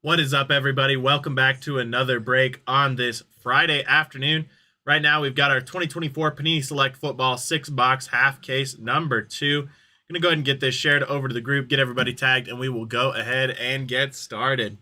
What is up, everybody? Welcome back to another break on this Friday afternoon. Right now, we've got our 2024 Panini Select Football 6-box half case number 2. I'm going to go ahead and get this shared over to the group, get everybody tagged, and we will go ahead and get started.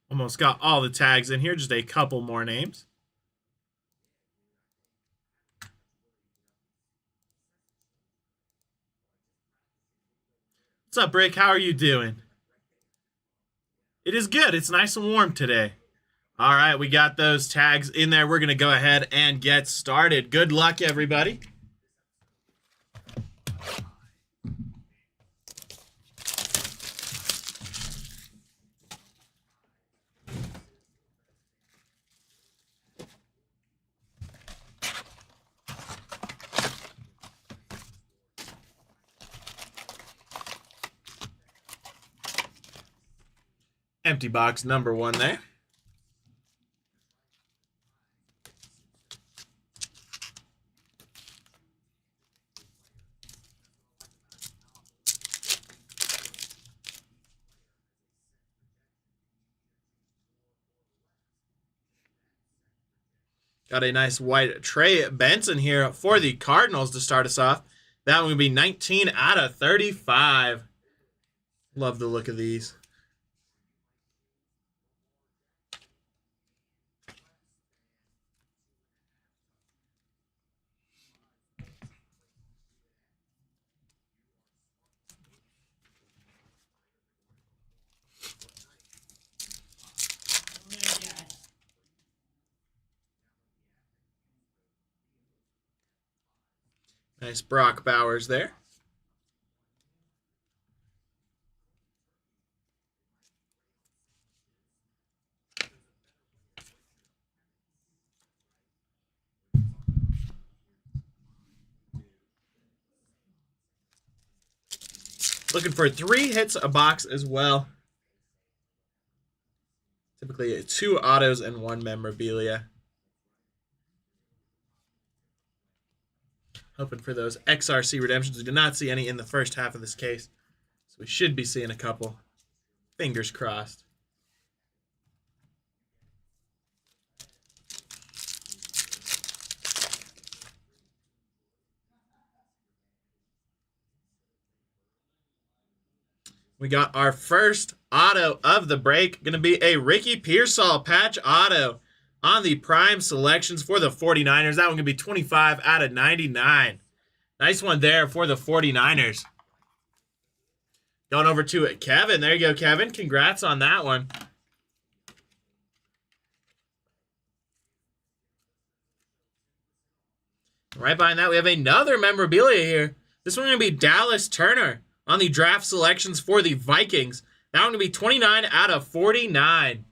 Almost got all the tags in here, just a couple more names. What's up, Rick? How are you doing? It is good. It's nice and warm today. All right, we got those tags in there. We're going to go ahead and get started. Good luck, everybody. Empty box number 1 there. Got a nice white Trey Benson here for the Cardinals to start us off. That one would be 19 out of 35. Love the look of these. Nice Brock Bowers there. Looking for 3 hits a box as well. Typically 2 autos and 1 memorabilia. Hoping for those XRC redemptions. We did not see any in the first half of this case, so we should be seeing a couple. Fingers crossed. We got our first auto of the break. Going to be a Ricky Pearsall patch auto on the prime selections for the 49ers. That one going to be 25 out of 99. Nice one there for the 49ers. Going over to Kevin. There you go, Kevin. Congrats on that one. Right behind that, we have another memorabilia here. This one going to be Dallas Turner on the draft selections for the Vikings. That one going to be 29 out of 49.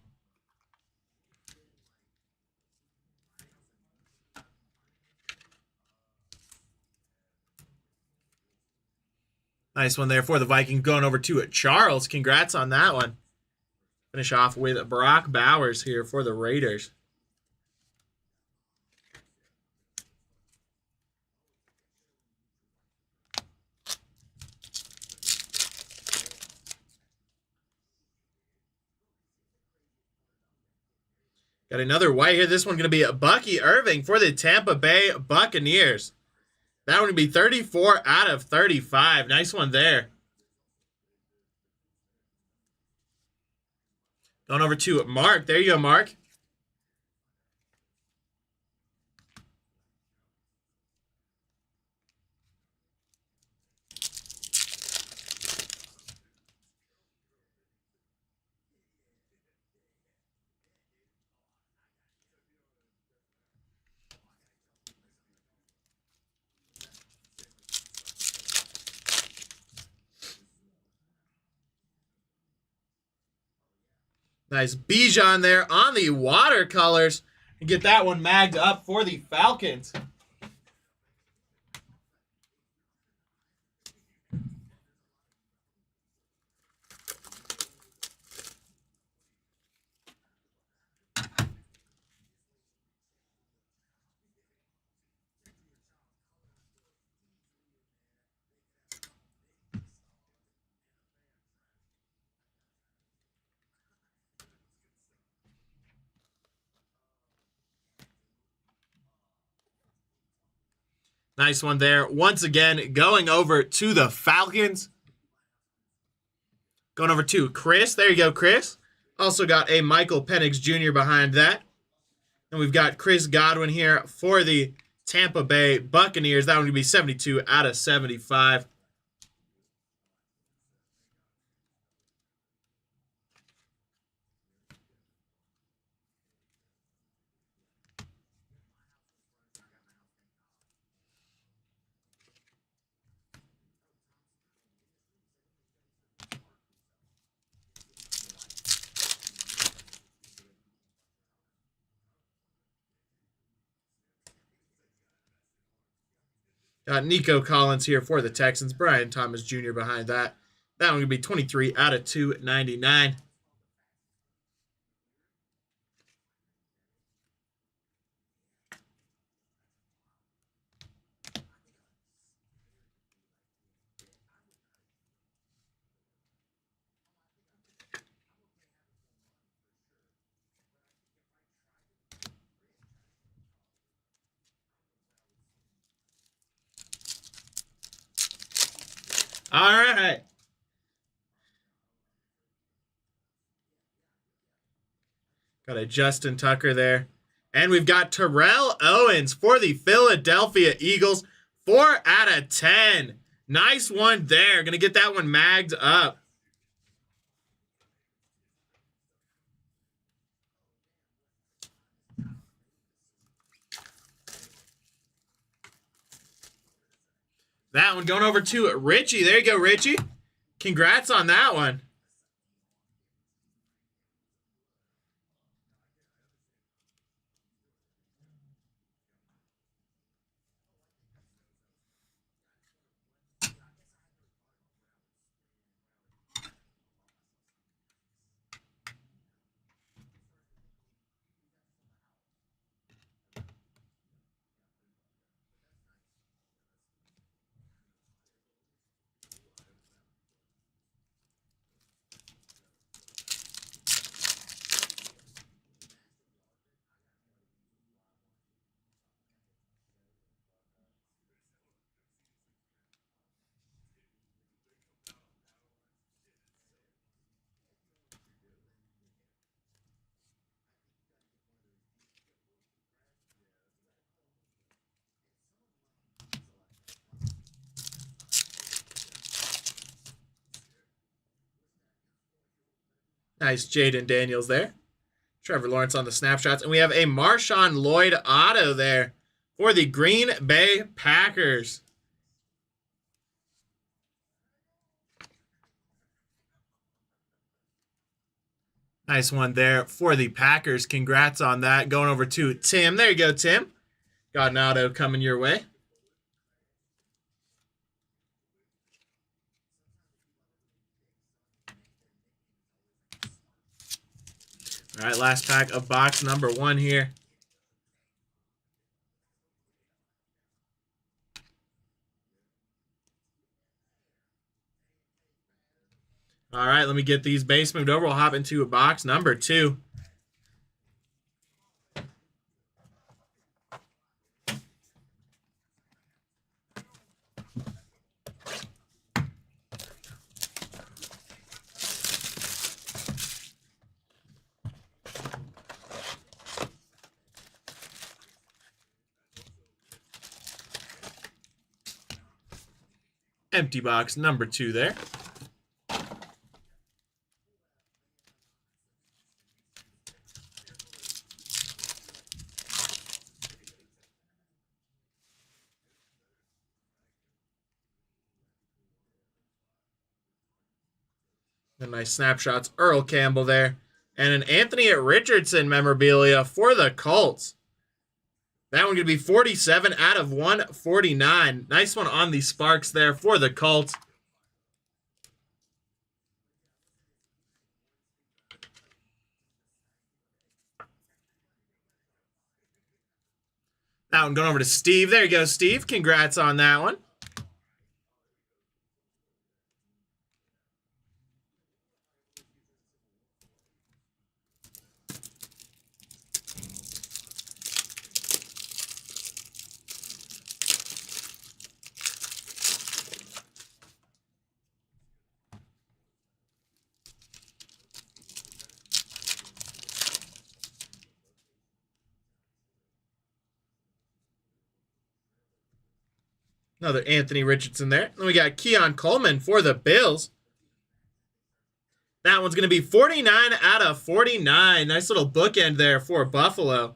Nice one there for the Vikings. Going over to Charles. Congrats on that one. Finish off with Brock Bowers here for the Raiders. Got another white here. This one going to be a Bucky Irving for the Tampa Bay Buccaneers. That one would be 34 out of 35. Nice one there. Going over to Mark. There you go, Mark. Nice Bijan there on the watercolors. And get that one magged up for the Falcons. Nice one there. Once again, going over to the Falcons. Going over to Chris. There you go, Chris. Also got a Michael Penix Jr. behind that. And we've got Chris Godwin here for the Tampa Bay Buccaneers. That one would be 72 out of 75. Got Nico Collins here for the Texans. Brian Thomas Jr. behind that. That one would be 23 out of 299. All right. Got a Justin Tucker there. And we've got Terrell Owens for the Philadelphia Eagles. 4 out of 10. Nice one there. Going to get that one magged up. That one going over to Richie. There you go, Richie. Congrats on that one. Nice Jaden Daniels there. Trevor Lawrence on the snapshots. And we have a Marshawn Lloyd auto there for the Green Bay Packers. Nice one there for the Packers. Congrats on that. Going over to Tim. There you go, Tim. Got an auto coming your way. All right, last pack of box number 1 here. All right, let me get these base moved over. We'll hop into box number 2. Empty box number 2 there. The nice snapshots. Earl Campbell there. And an Anthony Richardson memorabilia for the Colts. That one going to be 47 out of 149. Nice one on the Sparks there for the Colts. That one going over to Steve. There you go, Steve. Congrats on that one. Another Anthony Richardson there. Then we got Keon Coleman for the Bills. That one's going to be 49 out of 49. Nice little bookend there for Buffalo.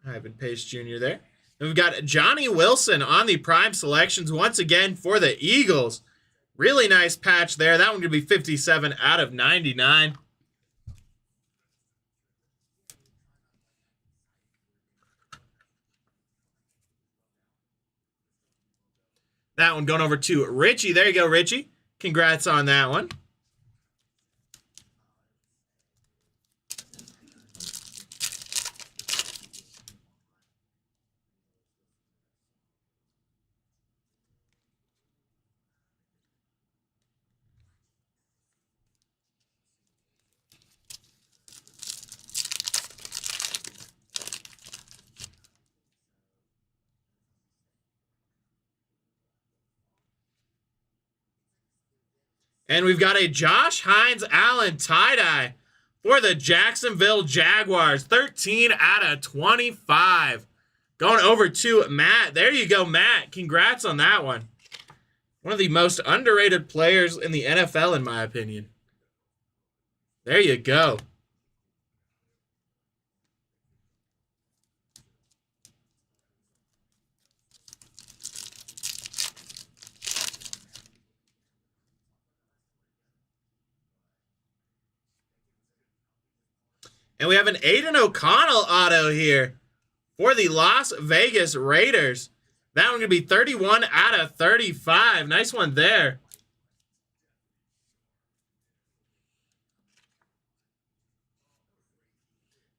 Ivan Pace Jr. there. And we've got Johnny Wilson on the prime selections once again for the Eagles. Really nice patch there. That one going to be 57 out of 99. That one going over to Richie. There you go, Richie. Congrats on that one. And we've got a Josh Hines Allen tie-dye for the Jacksonville Jaguars. 13 out of 25. Going over to Matt. There you go, Matt. Congrats on that one. One of the most underrated players in the NFL, in my opinion. There you go. And we have an Aiden O'Connell auto here for the Las Vegas Raiders. That one going to be 31 out of 35. Nice one there.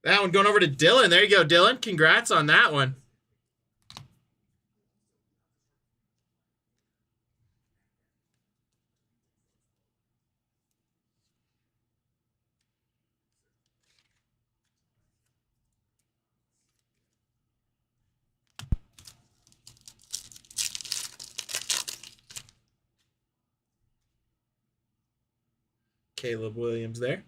That one going over to Dylan. There you go, Dylan. Congrats on that one. Caleb Williams there.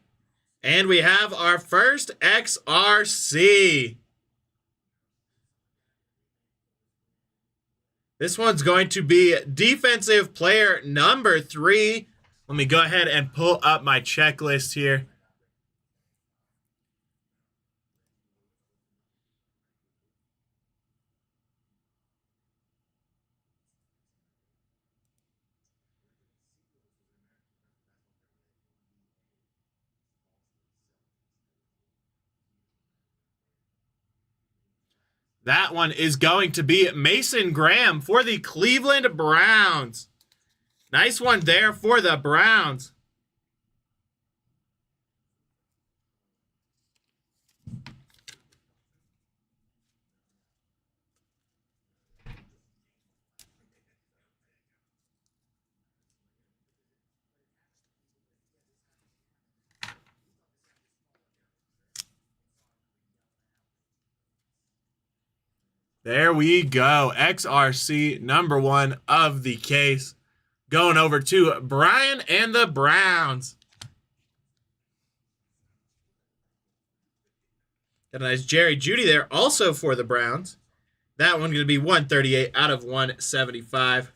And we have our first XRC. This one's going to be defensive player number 3. Let me go ahead and pull up my checklist here. That one is going to be Mason Graham for the Cleveland Browns. Nice one there for the Browns. There we go. XRC number 1 of the case. Going over to Brian and the Browns. Got a nice Jerry Jeudy there also for the Browns. That one going to be 138 out of 175.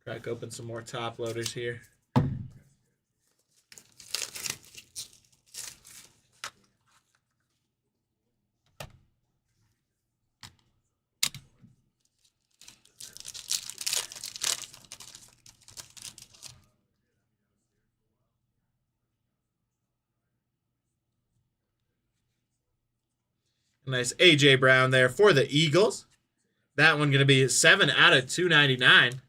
Crack open some more top loaders here. Nice A.J. Brown there for the Eagles. That one going to be 7 out of 299.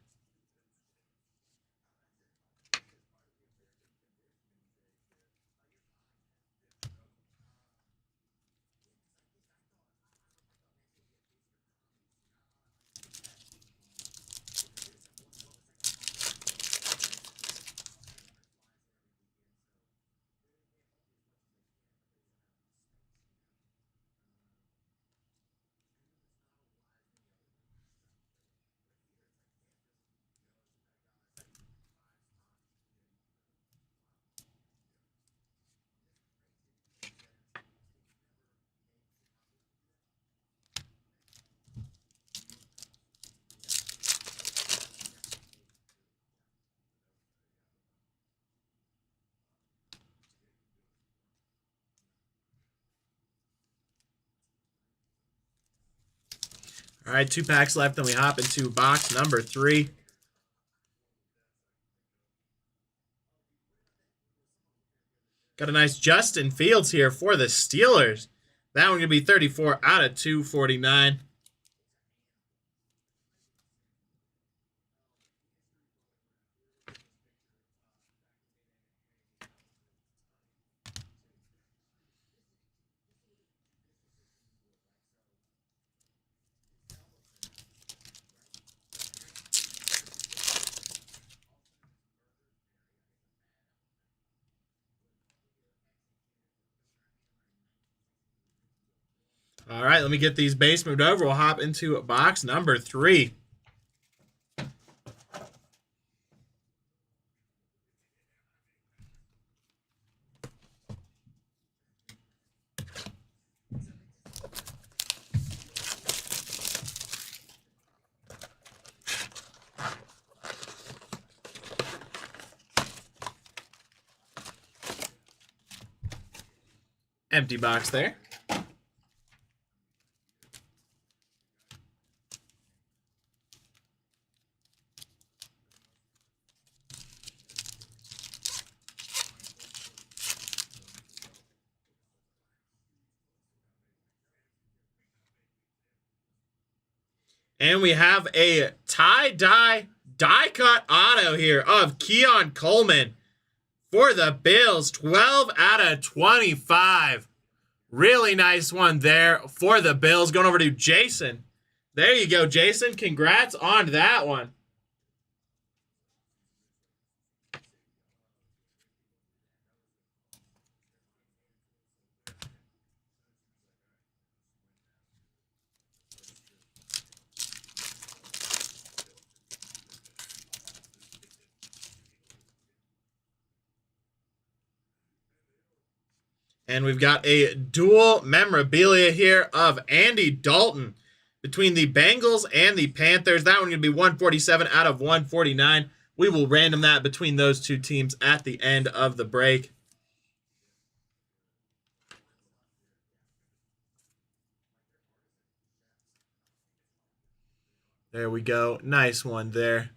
All right, 2 packs left, then we hop into box number 3. Got a nice Justin Fields here for the Steelers. That one going to be 34 out of 249. All right, let me get these base moved over. We'll hop into box number 3. Empty box there. And we have a tie-dye die-cut auto here of Keon Coleman for the Bills. 12 out of 25. Really nice one there for the Bills. Going over to Jason. There you go, Jason. Congrats on that one. And we've got a dual memorabilia here of Andy Dalton between the Bengals and the Panthers. That one going to be 147 out of 149. We will random that between those two teams at the end of the break. There we go. Nice one there.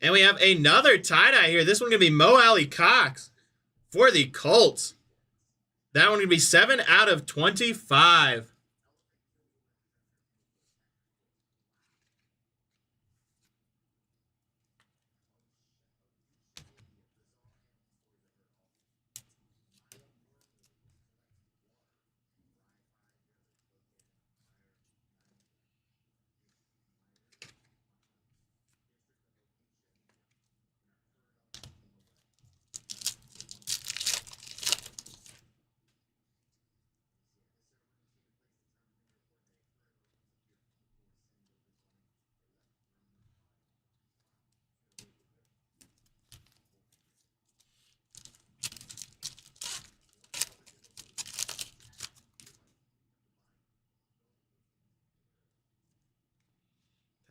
And we have another tie-dye here. This one going to be Mo Alley Cox for the Colts. That one going to be 7 out of 25.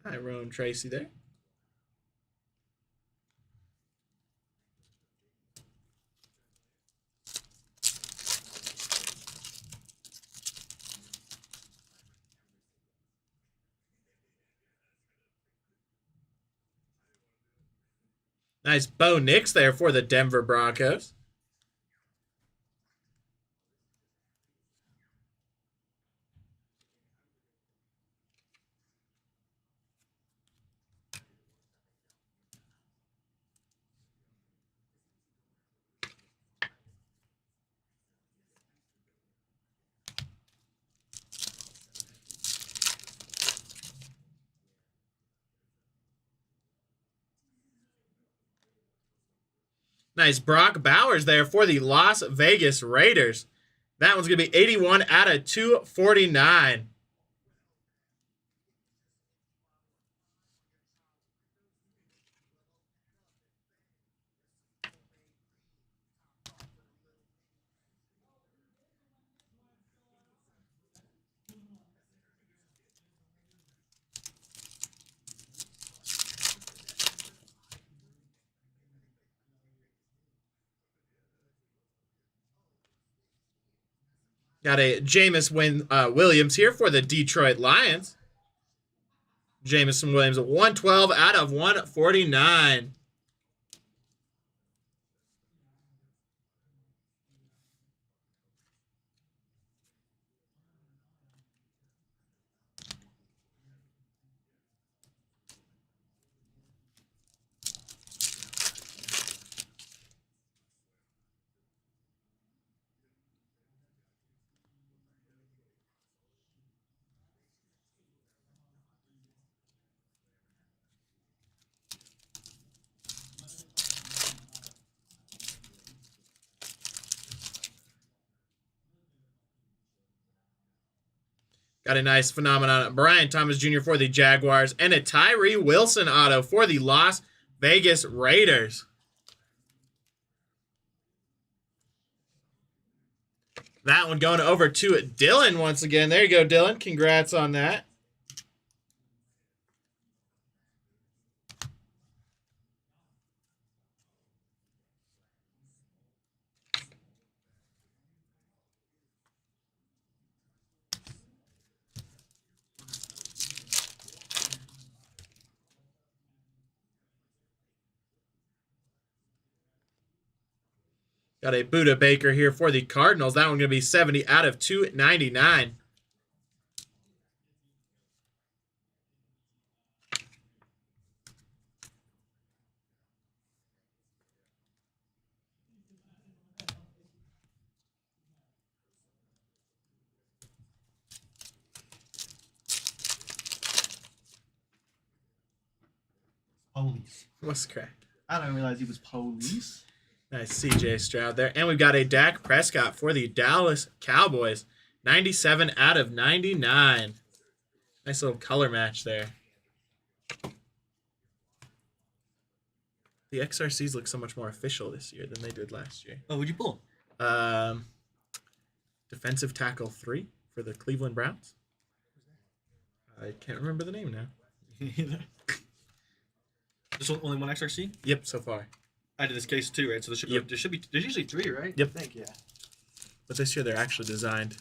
Tyrone Tracy there. Nice Bo Nix there for the Denver Broncos. Nice Brock Bowers there for the Las Vegas Raiders. That one's going to be 81 out of 249. Got a Jameis Williams here for the Detroit Lions. Jameson Williams, 112 out of 149. Got a nice phenomenon. Brian Thomas Jr. for the Jaguars and a Tyree Wilson auto for the Las Vegas Raiders. That one going over to Dylan once again. There you go, Dylan. Congrats on that. Got a Buda Baker here for the Cardinals. That one going to be 70 out of 299. Police. What's the crack? I didn't realize he was police. Nice CJ Stroud there. And we've got a Dak Prescott for the Dallas Cowboys. 97 out of 99. Nice little color match there. The XRCs look so much more official this year than they did last year. Oh, what'd you pull? Defensive tackle 3 for the Cleveland Browns. I can't remember the name now. Either. There's only one XRC? Yep, so far. I did this case too, right? So there's usually 3, right? Yep. I think, yeah. But this year they're actually designed.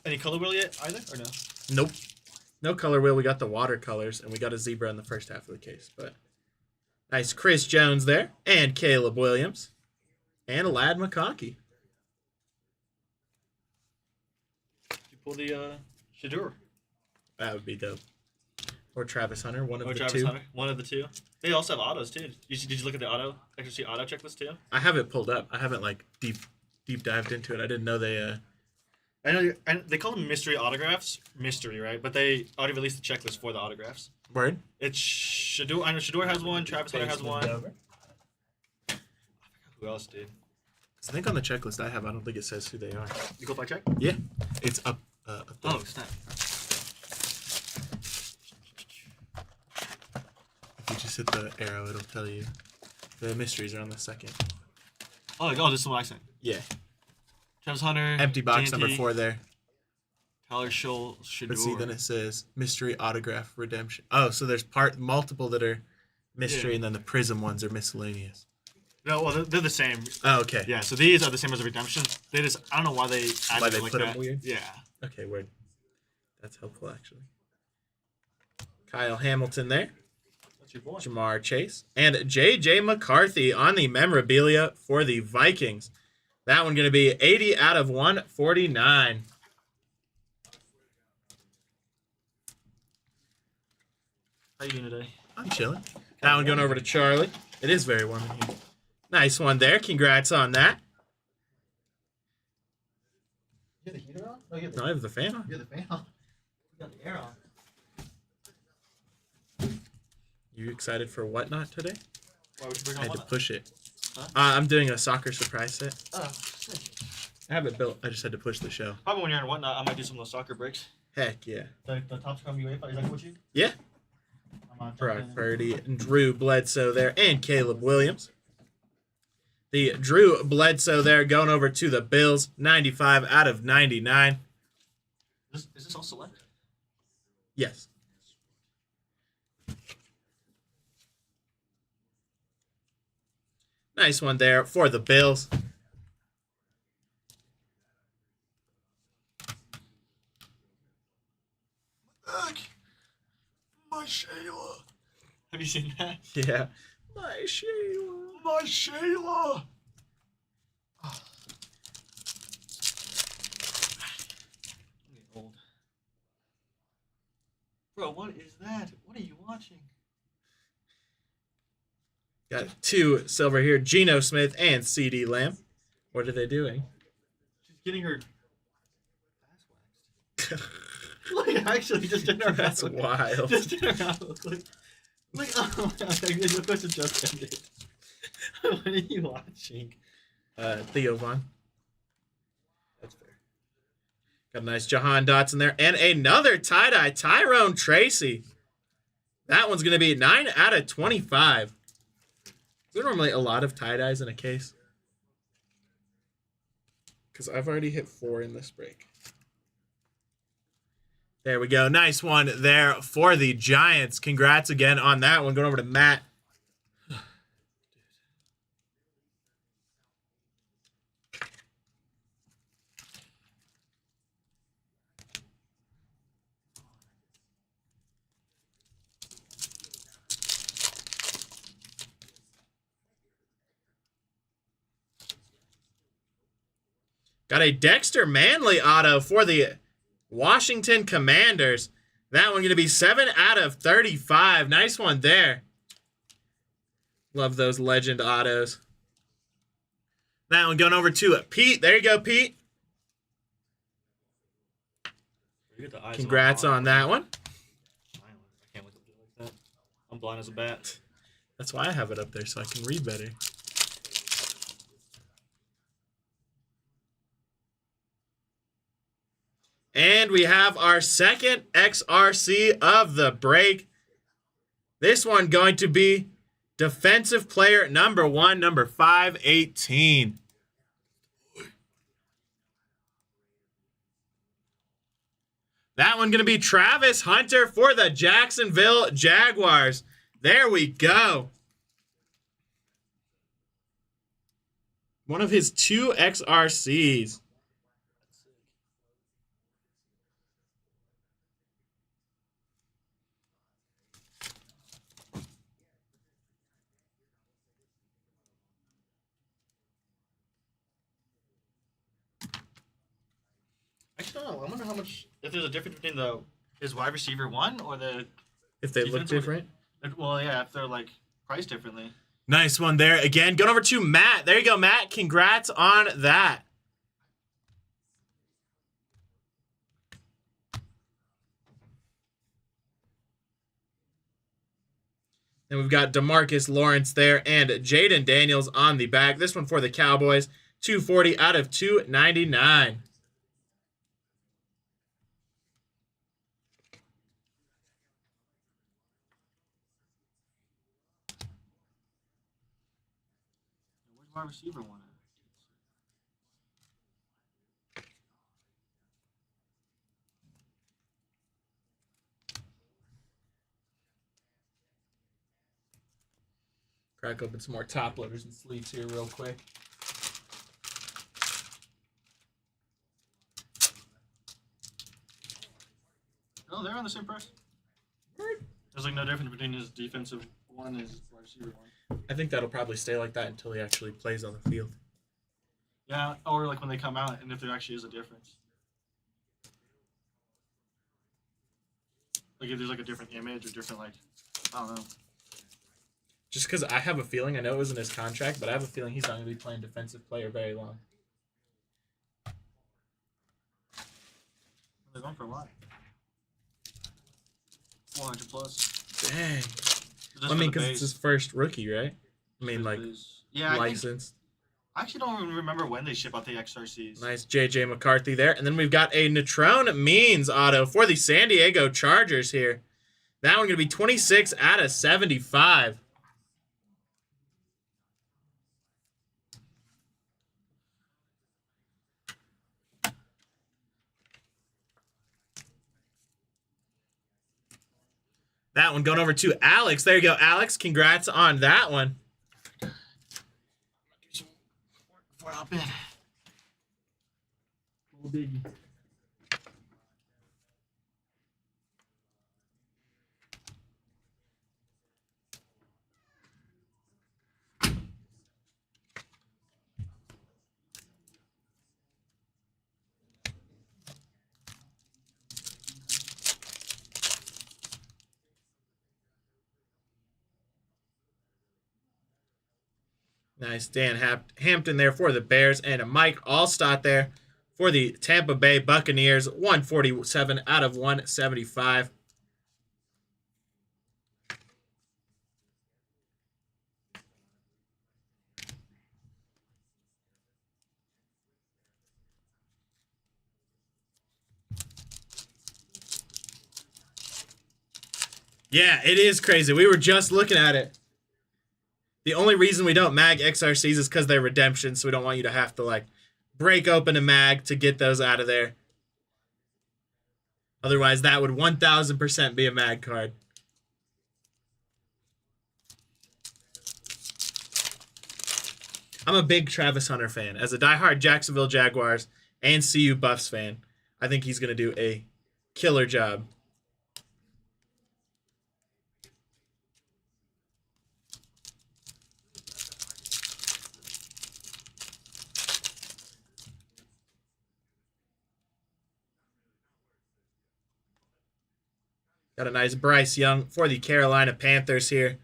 Any color wheel yet either, or no? Nope. No color wheel. We got the watercolors, and we got a zebra in the first half of the case. But nice Chris Jones there, and Caleb Williams, and a Lad McConkey. You pull the Shador. That would be dope. Or Travis Hunter, one of the Travis two. Hunter, one of the two. They also have autos too. Did you look at the XRC auto checklist too? I have it pulled up. I haven't like deep dived into it. I didn't know they. I know, and they call them mystery autographs. Mystery, right? But they already released the checklist for the autographs. Word. It's Shador. I know Shador has one. Travis Hunter has one. I forgot who else did. I think on the checklist I have, I don't think it says who they are. You go by check? Yeah, it's up. Up there. Oh, snap. If you just hit the arrow, it'll tell you. The mysteries are on the second. Oh, this is what I sent. Yeah. Travis Hunter. Empty box JNT, number 4 there. Tyler Shador. Let's see, then it says mystery autograph redemption. Oh, so there's multiple that are mystery, and then the Prism ones are miscellaneous. No, well, they're the same. Oh, okay. Yeah, so these are the same as the redemption. They just, I don't know why they added Why they like put that. them weird? Yeah. Okay, weird. That's helpful, actually. Kyle Hamilton there. That's your boy. Jamar Chase. And J.J. McCarthy on the memorabilia for the Vikings. That one going to be 80 out of 149. How you doing today? I'm chilling. That one going over to Charlie. It is very warm in here. Nice one there. Congrats on that. You have the heater on? Oh, you have No, I have the fan on. You have the fan on. You got the air on. You excited for Whatnot today? Why would you bring I on had to Whatnot? push it. Huh? I'm doing a soccer surprise set. Oh, sick. I have it built. I just had to push the show. Probably when you're in Whatnot, I might do some of those soccer breaks. Heck yeah. The top scrum UEFA, is that what you? Yeah. I'm on Brock Purdy, and Drew Bledsoe there, and Caleb Williams. The Drew Bledsoe there going over to the Bills, 95 out of 99. Is this all select? Yes. Nice one there for the Bills. My Shayla. Have you seen that? Yeah. My Shayla. My Shayla. I'm getting old. Bro, what is that? What are you watching? Got 2 silver here. Geno Smith and C.D. Lamb. What are they doing? She's getting her ass waxed. Like, actually, just in her That's mouth. wild. Just in her mouth. Like, oh my god, the question just ended. What are you watching? Theo Vaughn. That's fair. Got a nice Jahan Dotson there. And another tie-dye, Tyrone Tracy. That one's going to be 9 out of 25. Is there normally a lot of tie-dyes in a case? Because I've already hit 4 in this break. There we go. Nice one there for the Giants. Congrats again on that one. Going over to Matt. Got a Dexter Manley auto for the Washington Commanders. That one going to be 7 out of 35. Nice one there. Love those legend autos. That one going over to Pete. There you go, Pete. Congrats on that one. I can't look like that. I'm blind as a bat. That's why I have it up there, so I can read better. And we have our second XRC of the break. This one going to be defensive player number 1, number 518. That one going to be Travis Hunter for the Jacksonville Jaguars. There we go. One of his 2 XRCs. Actually, I don't know. I wonder how much, if there's a difference between his wide receiver 1 or the. If they look different. Well, yeah, if they're like priced differently. Nice one there. Again, going over to Matt. There you go, Matt. Congrats on that. And we've got DeMarcus Lawrence there and Jaden Daniels on the back. This one for the Cowboys. 240 out of 299. Where's wide receiver 1 at? Crack open some more top loaders and sleeves here real quick. Oh, they're on the same price. There's like no difference between his defensive one and his wide receiver one. I think that'll probably stay like that until he actually plays on the field. Yeah, or like when they come out and if there actually is a difference. Like if there's like a different image or different like, I don't know. Just because I have a feeling, I know it was in his contract, but I have a feeling he's not going to be playing defensive player very long. They're going for a lot. 400 plus. Dang. Just I mean, for the because it's base. his first rookie, right? I mean, like, yeah, licensed. I actually don't even remember when they ship out the XRCs. Nice J.J. McCarthy there. And then we've got a Natrone Means auto for the San Diego Chargers here. That one going to be 26 out of 75. That one going over to Alex. There you go, Alex. Congrats on that one. Before I hop in. Little biggie. Nice Dan Hampton there for the Bears, and a Mike Allstott there for the Tampa Bay Buccaneers. 147 out of 175. Yeah, it is crazy. We were just looking at it. The only reason we don't mag XRCs is because they're redemption, so we don't want you to have to, like, break open a mag to get those out of there. Otherwise, that would 1,000% be a mag card. I'm a big Travis Hunter fan. As a diehard Jacksonville Jaguars and CU Buffs fan, I think he's going to do a killer job. Got a nice Bryce Young for the Carolina Panthers here.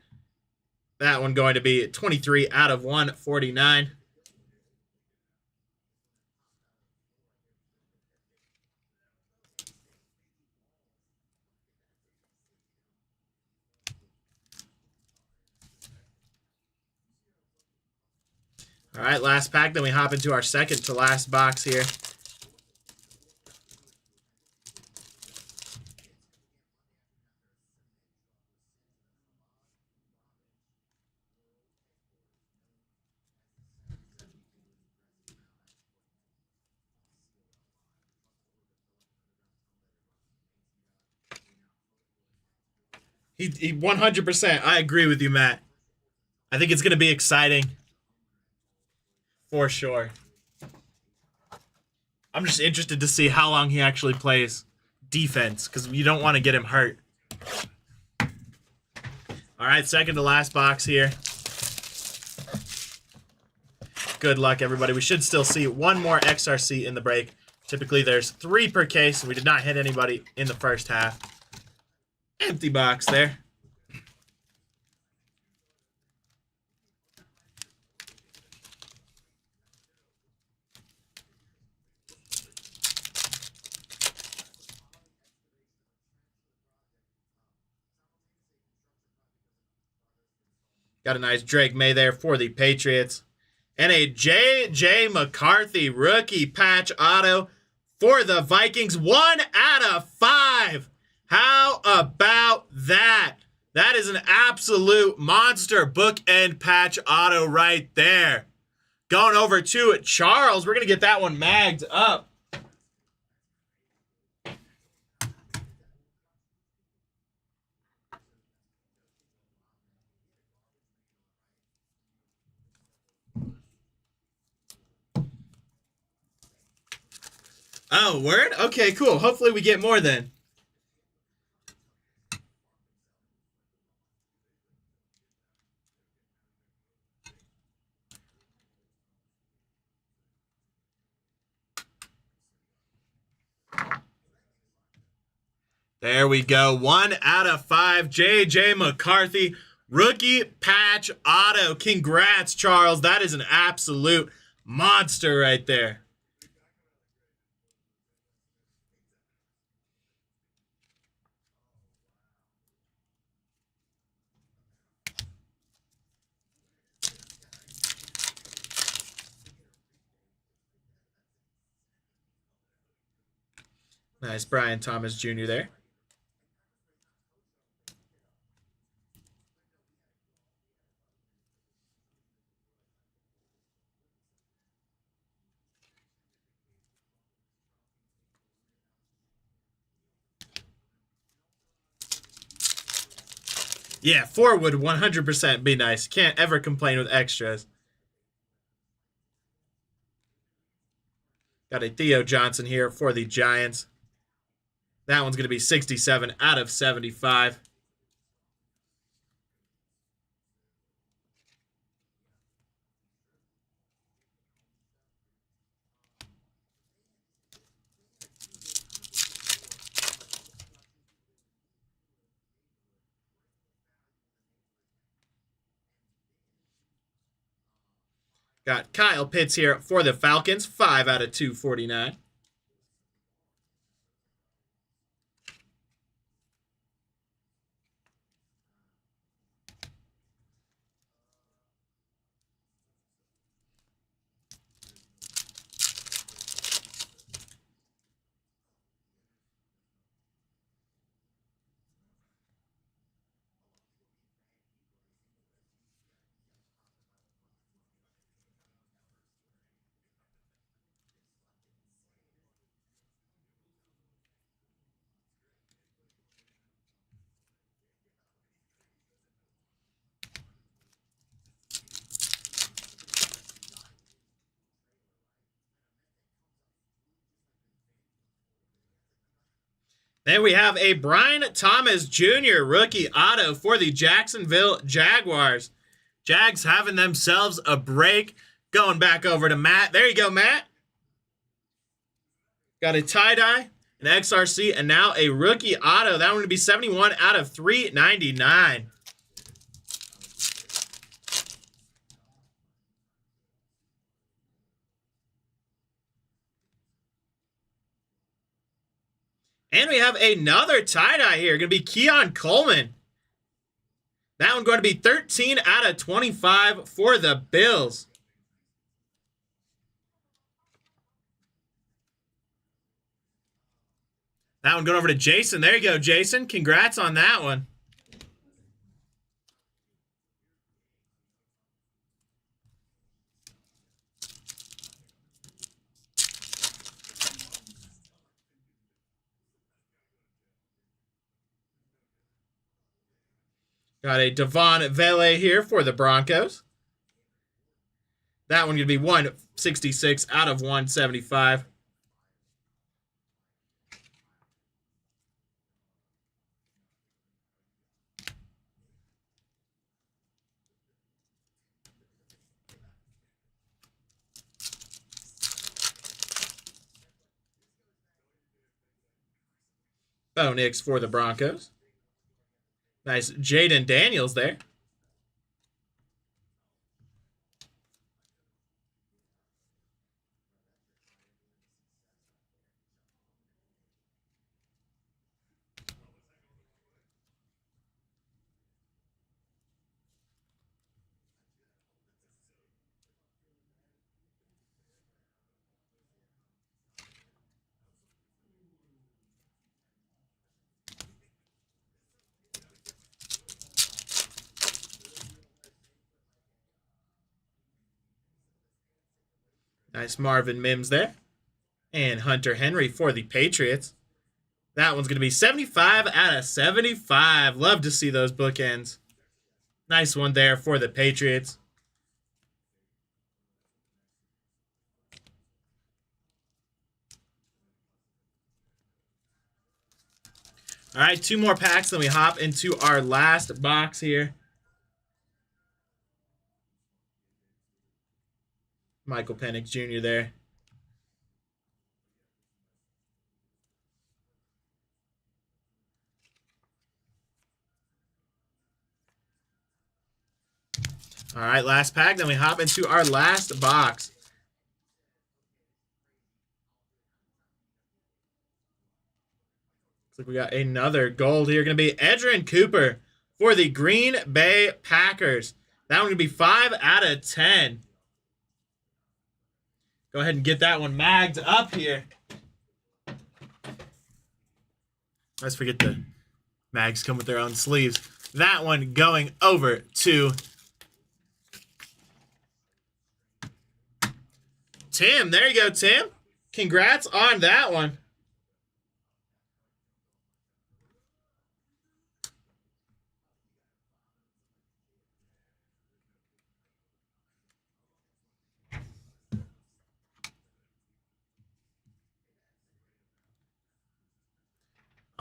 That one going to be 23 out of 149. All right, last pack. Then we hop into our second to last box here. He 100%. I agree with you, Matt. I think it's going to be exciting. For sure. I'm just interested to see how long he actually plays defense, because you don't want to get him hurt. All right, second to last box here. Good luck, everybody. We should still see one more XRC in the break. Typically, there's 3 per case, and we did not hit anybody in the first half. Empty box there. Got a nice Drake May there for the Patriots. And a J.J. McCarthy rookie patch auto for the Vikings. 1 out of 5. How about that? That is an absolute monster bookend patch auto right there. Going over to Charles. We're going to get that one magged up. Oh, word? Okay, cool. Hopefully we get more then. There we go. 1/5. JJ McCarthy, rookie patch auto. Congrats, Charles. That is an absolute monster right there. Nice, Brian Thomas Jr. there. Yeah, 4 would 100% be nice. Can't ever complain with extras. Got a Theo Johnson here for the Giants. That one's going to be 67/75. Got Kyle Pitts here for the Falcons. 5/249. Then we have a Brian Thomas Jr. rookie auto for the Jacksonville Jaguars. Jags having themselves a break. Going back over to Matt. There you go, Matt. Got a tie-dye, an XRC, and now a rookie auto. That one would be 71/399. And we have another tie-dye here. Going to be Keon Coleman. That one going to be 13/25 for the Bills. That one going over to Jason. There you go, Jason. Congrats on that one. Got a Devon Vele here for the Broncos. That one going to be 166/175. Bo Nix for the Broncos. Nice Jaden Daniels there. Nice Marvin Mims there. And Hunter Henry for the Patriots. That one's going to be 75/75. Love to see those bookends. Nice one there for the Patriots. All right, 2 more packs, then we hop into our last box here. Michael Penix Jr. there. All right, last pack, then we hop into our last box. Looks like we got another gold here. Going to be Edgerrin Cooper for the Green Bay Packers. That one going to be 5 out of 10. Go ahead and get that one magged up here. Let's forget the mags come with their own sleeves. That one going over to Tim. There you go, Tim. Congrats on that one.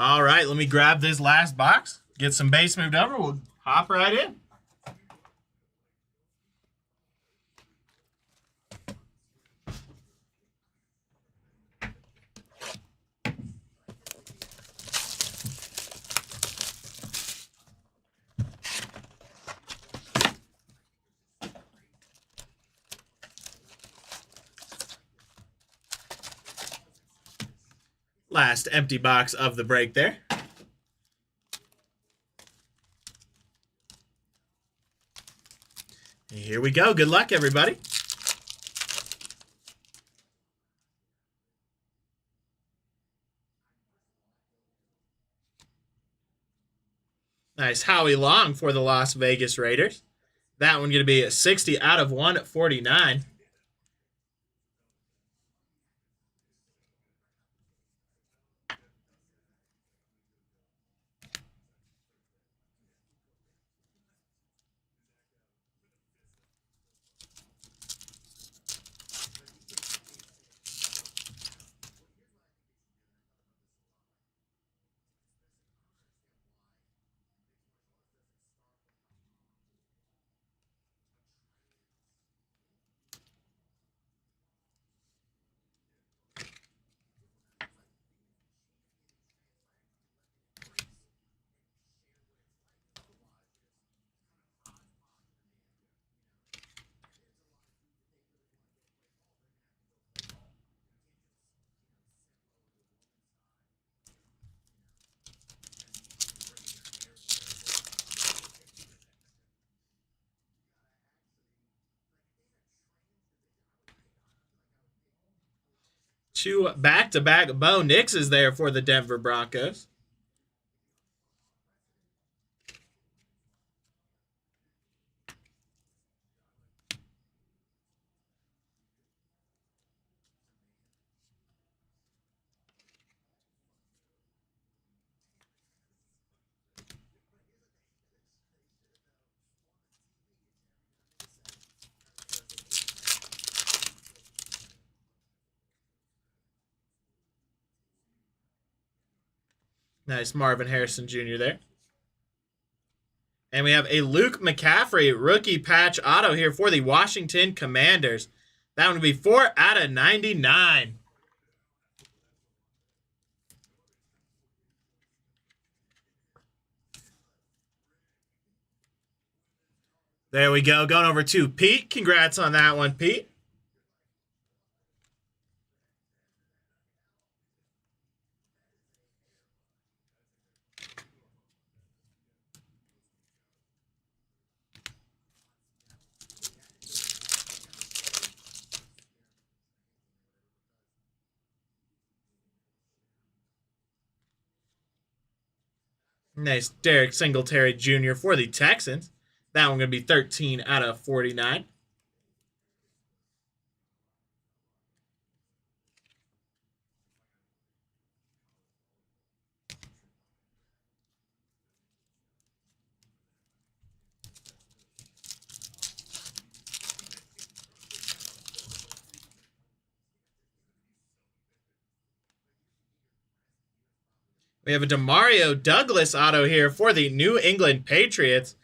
All right, let me grab this last box, get some base moved over. We'll hop right in. Last empty box of the break there. Here we go. Good luck, everybody. Nice Howie Long for the Las Vegas Raiders. That one going to be a 60 out of 149. Two back-to-back Bo Nixes there for the Denver Broncos. Nice Marvin Harrison Jr. there. And we have a Luke McCaffrey rookie patch auto here for the Washington Commanders. That one would be 4 out of 99. There we go. Going over to Pete. Congrats on that one, Pete. Nice Derek Singletary Jr. for the Texans. That one going to be 13 out of 49. We We have a Demario Douglas auto here for the New England Patriots.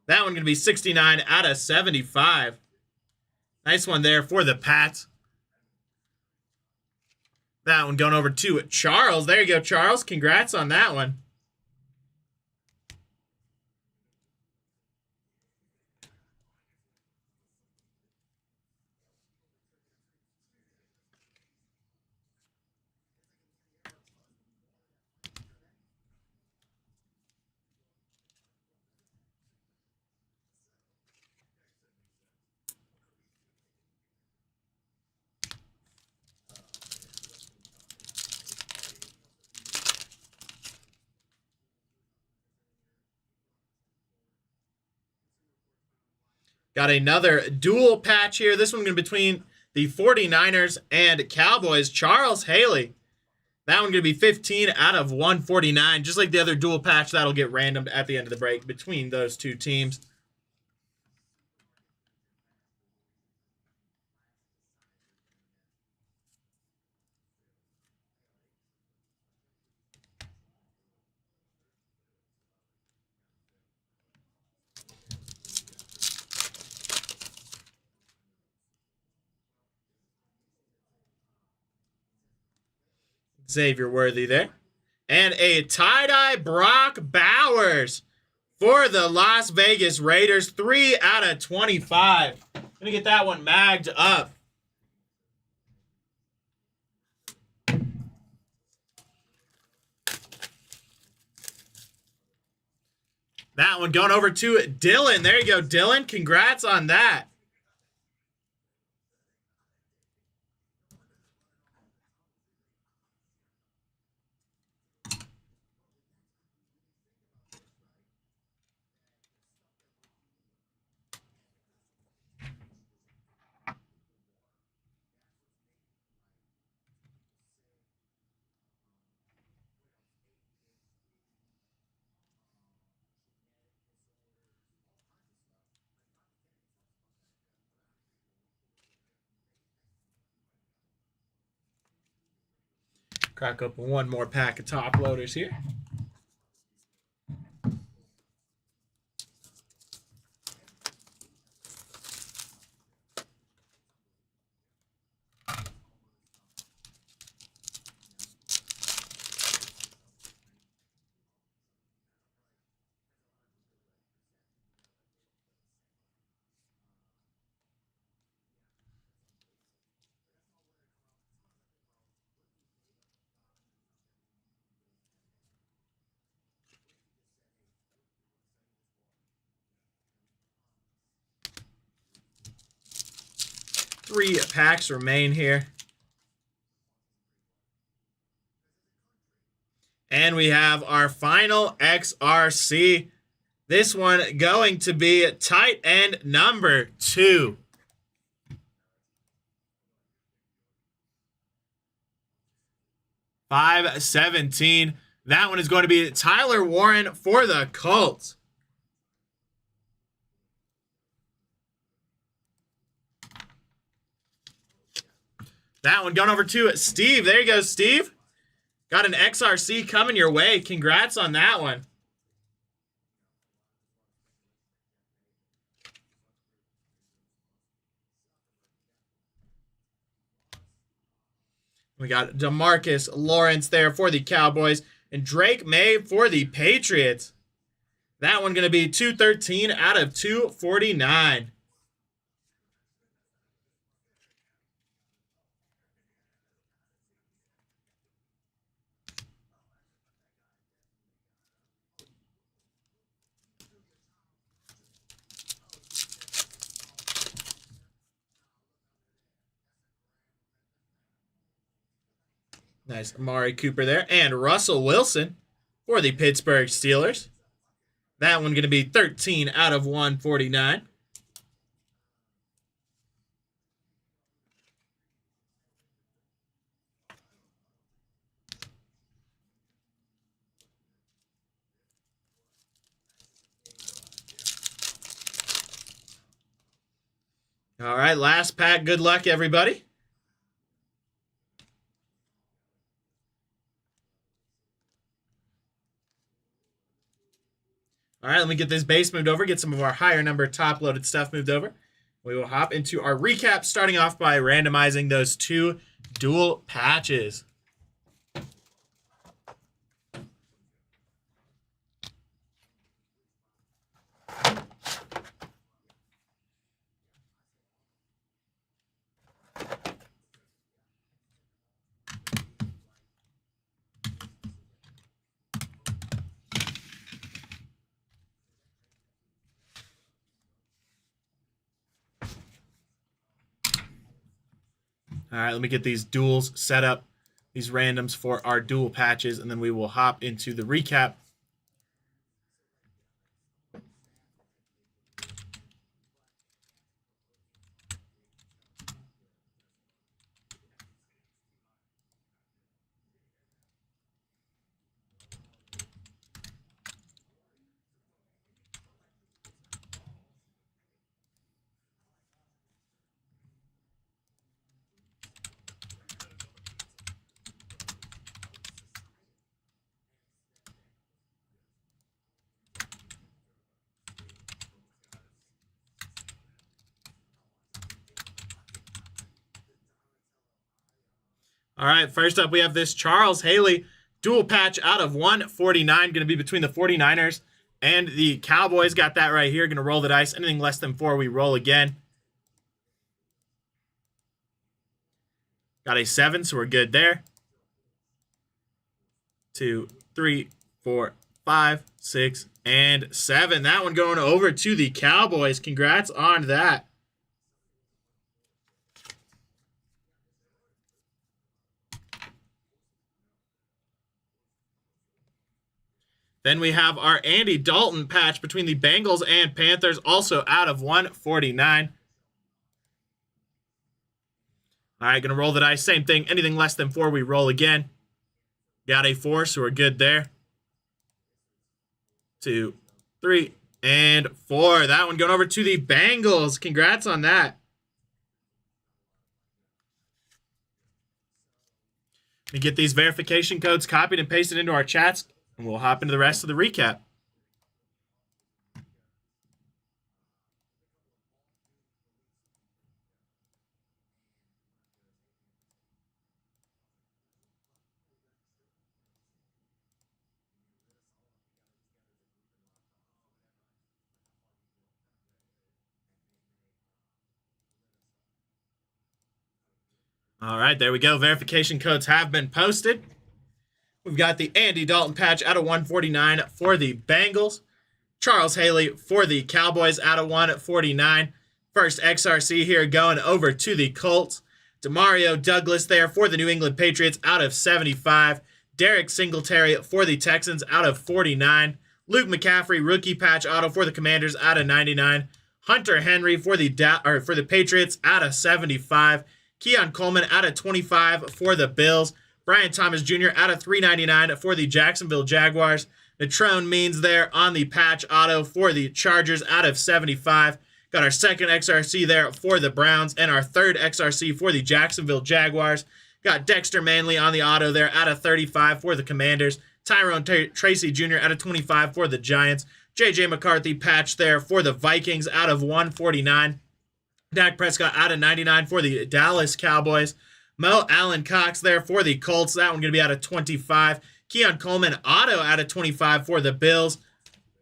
That one going to be 69 out of 75. Nice one there for the Pats. That one going over to Charles. There you go, Charles. Congrats on that one. Got another dual patch here. This one going to be between the 49ers and Cowboys. Charles Haley. That one going to be 15 out of 149. Just like the other dual patch, that'll get randomed at the end of the break between those two teams. Xavier Worthy there. And a tie-dye Brock Bowers for the Las Vegas Raiders. 3 out of 25. Gonna get that one magged up. That one going over to Dylan. There you go, Dylan. Congrats on that. Crack open one more pack of top loaders here. Three packs remain here. And we have our final XRC. This one going to be tight end number 2. $5.17. That one is going to be Tyler Warren for the Colts. That one going over to Steve. There you go, Steve. Got an XRC coming your way. Congrats on that one. We got DeMarcus Lawrence there for the Cowboys and Drake May for the Patriots. That one going to be 213 out of 249. Nice Amari Cooper there. And Russell Wilson for the Pittsburgh Steelers. That one going to be 13 out of 149. All right, last pack. Good luck, everybody. All right, let me get this base moved over, get some of our higher number top-loaded stuff moved over. We will hop into our recap, starting off by randomizing those 2 dual patches. All right, let me get these duals set up, these randoms for our dual patches, and then we will hop into the recap. All right, first up, we have this Charles Haley dual patch out of 149. Going to be between the 49ers and the Cowboys. Got that right here. Going to roll the dice. Anything less than 4, we roll again. Got a 7, so we're good there. 2, 3, 4, 5, 6, and 7. That one going over to the Cowboys. Congrats on that. Then we have our Andy Dalton patch between the Bengals and Panthers, also out of 149. All right, going to roll the dice. Same thing. Anything less than 4, we roll again. Got a 4, so we're good there. 2, 3, and 4. That one going over to the Bengals. Congrats on that. Let me get these verification codes copied and pasted into our chats, and we'll hop into the rest of the recap. All right, there we go. Verification codes have been posted. We've got the Andy Dalton patch out of 149 for the Bengals. Charles Haley for the Cowboys out of 149. First XRC here going over to the Colts. Demario Douglas there for the New England Patriots out of 75. Derek Singletary for the Texans out of 49. Luke McCaffrey rookie patch auto for the Commanders out of 99. Hunter Henry for the Patriots out of 75. Keon Coleman out of 25 for the Bills. Brian Thomas Jr. out of 399 for the Jacksonville Jaguars. Natrone Means there on the patch auto for the Chargers out of 75. Got our second XRC there for the Browns and our third XRC for the Jacksonville Jaguars. Got Dexter Manley on the auto there out of 35 for the Commanders. Tyrone Tracy Jr. out of 25 for the Giants. J.J. McCarthy patch there for the Vikings out of 149. Dak Prescott out of 99 for the Dallas Cowboys. Mo Allen Cox there for the Colts. That one going to be out of 25. Keon Coleman auto out of 25 for the Bills.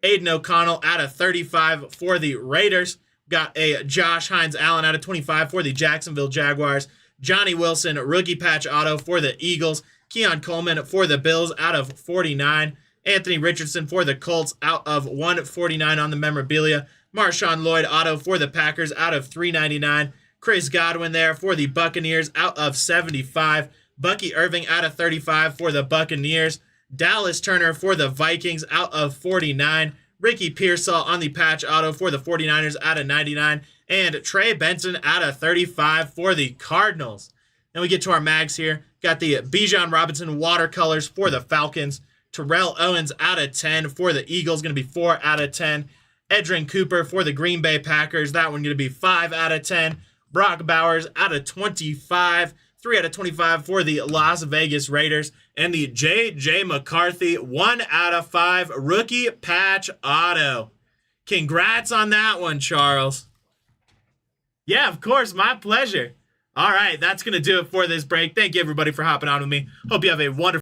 Aiden O'Connell out of 35 for the Raiders. Got a Josh Hines Allen out of 25 for the Jacksonville Jaguars. Johnny Wilson rookie patch auto for the Eagles. Keon Coleman for the Bills out of 49. Anthony Richardson for the Colts out of 149 on the memorabilia. Marshawn Lloyd auto for the Packers out of 399. Chris Godwin there for the Buccaneers out of 75. Bucky Irving out of 35 for the Buccaneers. Dallas Turner for the Vikings out of 49. Ricky Pearsall on the patch auto for the 49ers out of 99. And Trey Benson out of 35 for the Cardinals. Then we get to our mags here. Got the Bijan Robinson watercolors for the Falcons. Terrell Owens out of 10 for the Eagles. Going to be 4 out of 10. Edrin Cooper for the Green Bay Packers. That one going to be 5 out of 10. Brock Bowers out of 25 3 out of 25 for the Las Vegas Raiders. And the J.J. McCarthy 1 out of 5 rookie patch auto. Congrats on that one, Charles. Yeah, of course. My pleasure. All right, that's going to do it for this break. Thank you, everybody, for hopping on with me. Hope you have a wonderful